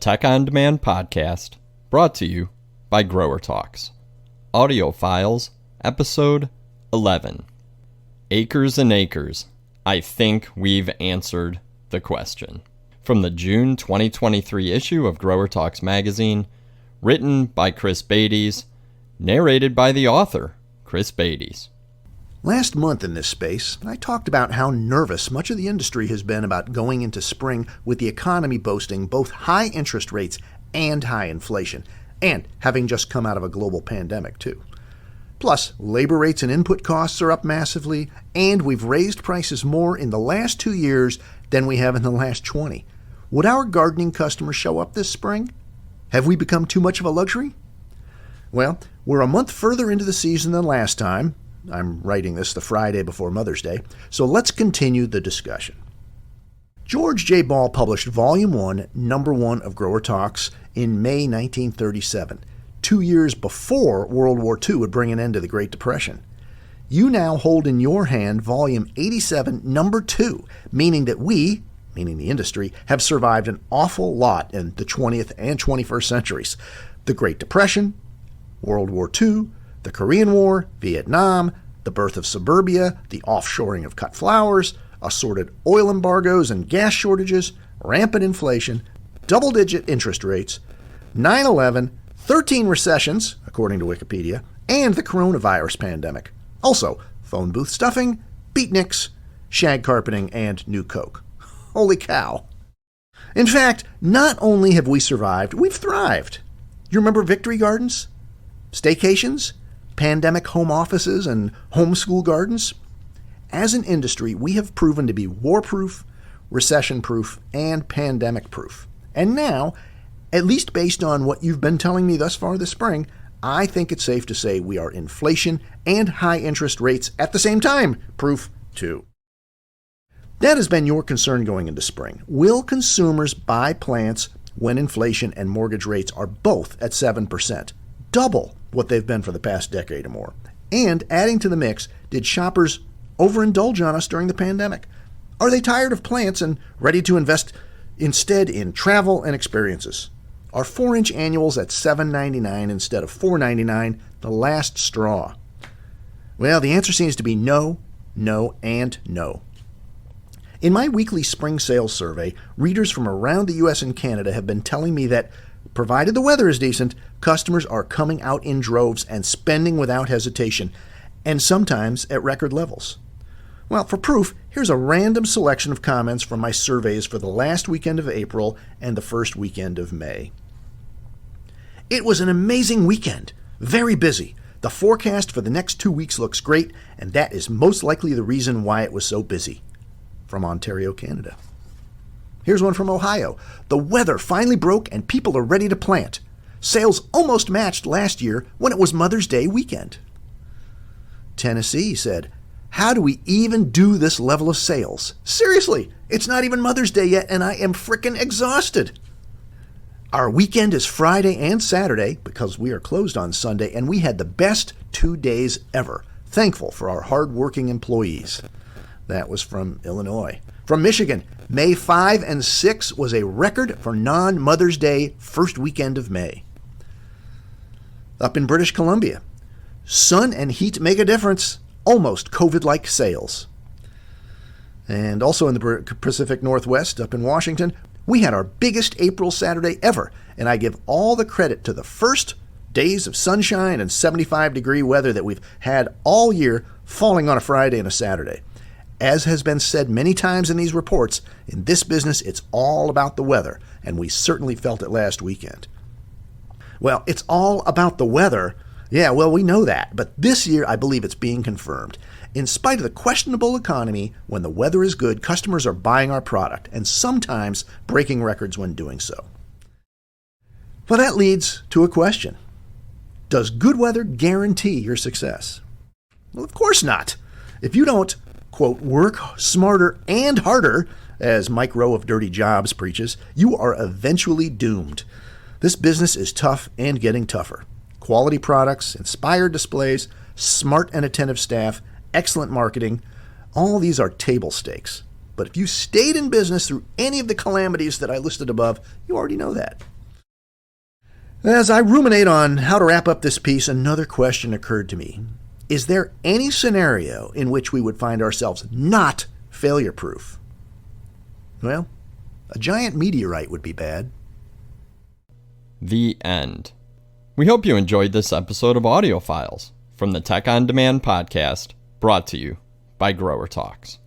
Tech on Demand podcast brought to you by Grower Talks. Audio Files, Episode 11. Acres and Acres. I think we've answered the question. From the June 2023 issue of Grower Talks magazine, written by Chris BEYTES, narrated by the author, Chris BEYTES. Last month in this space, I talked about how nervous much of the industry has been about going into spring with the economy boasting both high interest rates and high inflation, and having just come out of a global pandemic too. Plus, labor rates and input costs are up massively, and we've raised prices more in the last 2 years than we have in the last 20. Would our gardening customers show up this spring? Have we become too much of a luxury? Well, we're a month further into the season than last time. I'm writing this the Friday before Mother's Day, so let's continue the discussion. George J. Ball published Volume 1, Number 1 of Grower Talks in May 1937, 2 years before World War II would bring an end to the Great Depression. You now hold in your hand Volume 87, Number 2, meaning that we, meaning the industry, have survived an awful lot in the 20th and 21st centuries. The Great Depression, World War II, the Korean War, Vietnam, the birth of suburbia, the offshoring of cut flowers, assorted oil embargoes and gas shortages, rampant inflation, double-digit interest rates, 9/11, 13 recessions, according to Wikipedia, and the coronavirus pandemic. Also, phone booth stuffing, beatniks, shag carpeting, and new Coke. Holy cow. In fact, not only have we survived, we've thrived. You remember victory gardens? Staycations? Pandemic home offices and homeschool gardens? As an industry, we have proven to be war-proof, recession-proof, and pandemic-proof. And now, at least based on what you've been telling me thus far this spring, I think it's safe to say we are inflation and high interest rates at the same time proof too. That has been your concern going into spring. Will consumers buy plants when inflation and mortgage rates are both at 7%? Double what they've been for the past decade or more. And adding to the mix, did shoppers overindulge on us during the pandemic? Are they tired of plants and ready to invest instead in travel and experiences? Are 4-inch annuals at $7.99 instead of $4.99 the last straw? Well, the answer seems to be no, no, and no. In my weekly spring sales survey, readers from around the U.S. and Canada have been telling me that, provided the weather is decent, customers are coming out in droves and spending without hesitation, and sometimes at record levels. Well, for proof, here's a random selection of comments from my surveys for the last weekend of April and the first weekend of May. It was an amazing weekend. Very busy. The forecast for the next 2 weeks looks great, and that is most likely the reason why it was so busy. From Ontario, Canada. Here's one from Ohio. The weather finally broke and people are ready to plant. Sales almost matched last year when it was Mother's Day weekend. Tennessee said, how do we even do this level of sales? Seriously, it's not even Mother's Day yet and I am frickin' exhausted. Our weekend is Friday and Saturday because we are closed on Sunday and we had the best 2 days ever. Thankful for our hard-working employees. That was from Illinois. From Michigan, May 5 and 6 was a record for non-Mother's Day first weekend of May. Up in British Columbia, sun and heat make a difference. Almost COVID-like sales. And also in the Pacific Northwest, up in Washington, we had our biggest April Saturday ever, and I give all the credit to the first days of sunshine and 75-degree weather that we've had all year falling on a Friday and a Saturday. As has been said many times in these reports, in this business it's all about the weather, and we certainly felt it last weekend. Well, it's all about the weather. Yeah, well, we know that, but this year I believe it's being confirmed. In spite of the questionable economy, when the weather is good, customers are buying our product, and sometimes breaking records when doing so. Well, that leads to a question. Does good weather guarantee your success? Well, of course not. If you don't, quote, work smarter and harder, as Mike Rowe of Dirty Jobs preaches, you are eventually doomed. This business is tough and getting tougher. Quality products, inspired displays, smart and attentive staff, excellent marketing, all these are table stakes. But if you stayed in business through any of the calamities that I listed above, you already know that. As I ruminate on how to wrap up this piece, another question occurred to me. Is there any scenario in which we would find ourselves not failure-proof? Well, a giant meteorite would be bad. The end. We hope you enjoyed this episode of Audio Files from the Tech on Demand podcast, brought to you by Grower Talks.